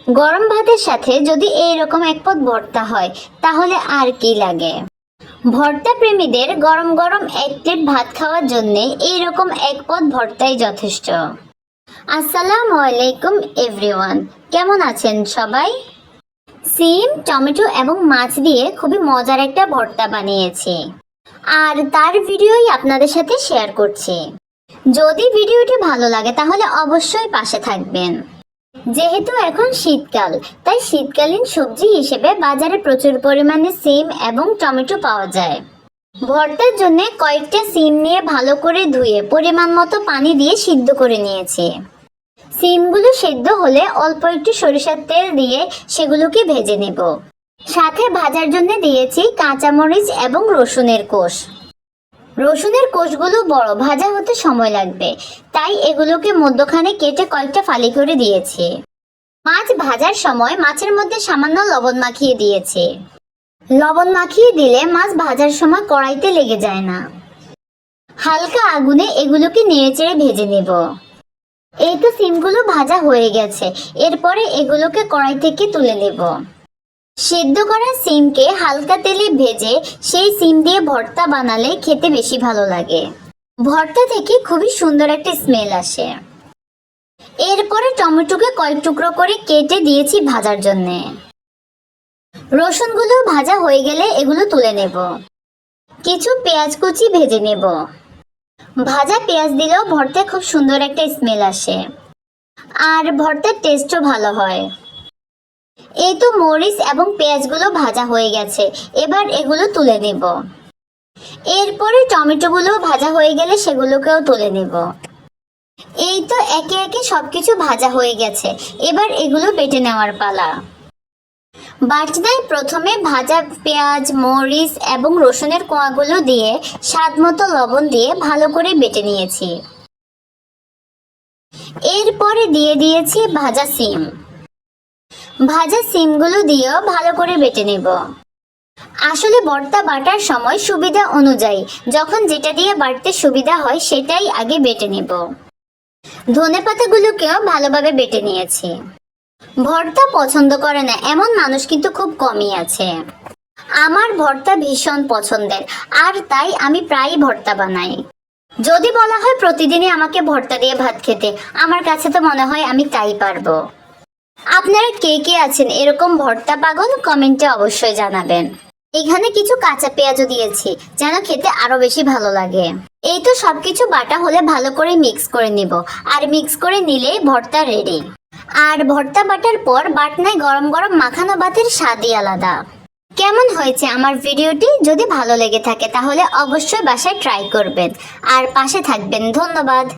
গরম ভাতের সাথে যদি এইরকম এক পদ ভর্তা হয় তাহলে আর কি লাগে। ভর্তা প্রেমীদের গরম গরম এক প্লেট ভাত খাওয়ার জন্য এইরকম এক পদ ভর্তাই যথেষ্ট। আসসালামু আলাইকুম এভরিওয়ান, কেমন আছেন সবাই? সিম, টমেটো এবং মাছ দিয়ে খুবই মজার একটা ভর্তা বানিয়েছি, আর তার ভিডিওই আপনাদের সাথে শেয়ার করছি। যদি ভিডিওটি ভালো লাগে তাহলে অবশ্যই পাশে থাকবেন। যেহেতু এখন শীতকাল, তাই শীতকালীন সবজি হিসেবে বাজারে প্রচুর পরিমাণে সিম এবং টমেটো পাওয়া যায়। ভর্তার জন্য কয়েকটা সিম নিয়ে ভালো করে ধুয়ে পরিমাণ মতো পানি দিয়ে সিদ্ধ করে নিয়েছি। সিমগুলো সিদ্ধ হলে অল্প একটু সরিষার তেল দিয়ে সেগুলোকে ভেজে নেব। সাথে ভাজার জন্য দিয়েছি কাঁচামরিচ এবং রসুনের কোষ। রসুনের কোষগুলো বড়, ভাজা হতে সময় লাগবে, তাই এগুলোকে মধ্যখানে কেটে কয়েকটা ফালি করে দিয়েছি। মাছ ভাজার সময় মাছের মধ্যে সামান্য লবণ মাখিয়ে দিয়েছি। লবণ মাখিয়ে দিলে মাছ ভাজার সময় কড়াইতে লেগে যায় না। হালকা আগুনে এগুলোকে নেড়েচেড়ে ভেজে নেব। এই তো সিমগুলো ভাজা হয়ে গেছে, এরপরে এগুলোকে কড়াই থেকে তুলে নেব। সিদ্ধ করা সিমকে হালকা তেলে ভেজে সেই সিম দিয়ে ভর্তা বানালে খেতে বেশি ভালো লাগে। ভর্তা থেকে খুবই সুন্দর একটা স্মেল আসে। এরপরে টমেটোকে কয়েক টুকরো করে কেটে দিয়েছি ভাজার জন্যে। রসুনগুলো ভাজা হয়ে গেলে এগুলো তুলে নেব। কিছু পেঁয়াজ কুচি ভেজে নেব। ভাজা পেঁয়াজ দিলেও ভর্তায় খুব সুন্দর একটা স্মেল আসে, আর ভর্তার টেস্টও ভালো হয়। এই তো মরিচ এবং পেঁয়াজগুলো ভাজা হয়ে গেছে, এবার এগুলো তুলে নেব। এরপরে টমেটোগুলো ভাজা হয়ে গেলে সেগুলোকেও তুলে নেব। এই তো একে একে সবকিছু ভাজা হয়ে গেছে, এবার এগুলো বেটে নেওয়ার পালা। বাটনায় প্রথমে ভাজা পেঁয়াজ, মরিচ এবং রসুনের কোয়াগুলো দিয়ে স্বাদ মতো লবণ দিয়ে ভালো করে বেটে নিয়েছি। এরপরে দিয়ে দিয়েছি ভাজা সিম। ভাজা সিমগুলো দিয়েও ভালো করে বেটে নেব। আসলে ভর্তা বাটার সময় সুবিধা অনুযায়ী যখন যেটা দিয়ে বাটতে সুবিধা হয় সেটাই আগে বেটে নেব। ধনেপাতাগুলোকেও ভালোভাবে বেটে নিয়েছি। ভর্তা পছন্দ করে না এমন মানুষ কিন্তু খুব কমই আছে। আমার ভর্তা ভীষণ পছন্দের, আর তাই আমি প্রায়ই ভর্তা বানাই। যদি বলা হয় প্রতিদিনই আমাকে ভর্তা দিয়ে ভাত খেতে, আমার কাছে তো মনে হয় আমি তাই পারবো। আপনারা কে কে আছেন এরকম ভর্তা পাগল, কমেন্টে অবশ্যই জানাবেন। এখানে কিছু কাঁচা পেঁয়াজও দিয়েছি যেন খেতে আরো বেশি ভালো লাগে। এই তো সবকিছু বাটা হলে ভালো করে মিক্স করে নিব, আর মিক্স করে নিলেই ভর্তা রেডি। আর ভর্তা বাটার পর বাটনায় গরম গরম মাখানো ভাতের স্বাদই আলাদা। কেমন হয়েছে আমার ভিডিওটি? যদি ভালো লেগে থাকে তাহলে অবশ্যই বাসায় ট্রাই করবেন আর পাশে থাকবেন। ধন্যবাদ।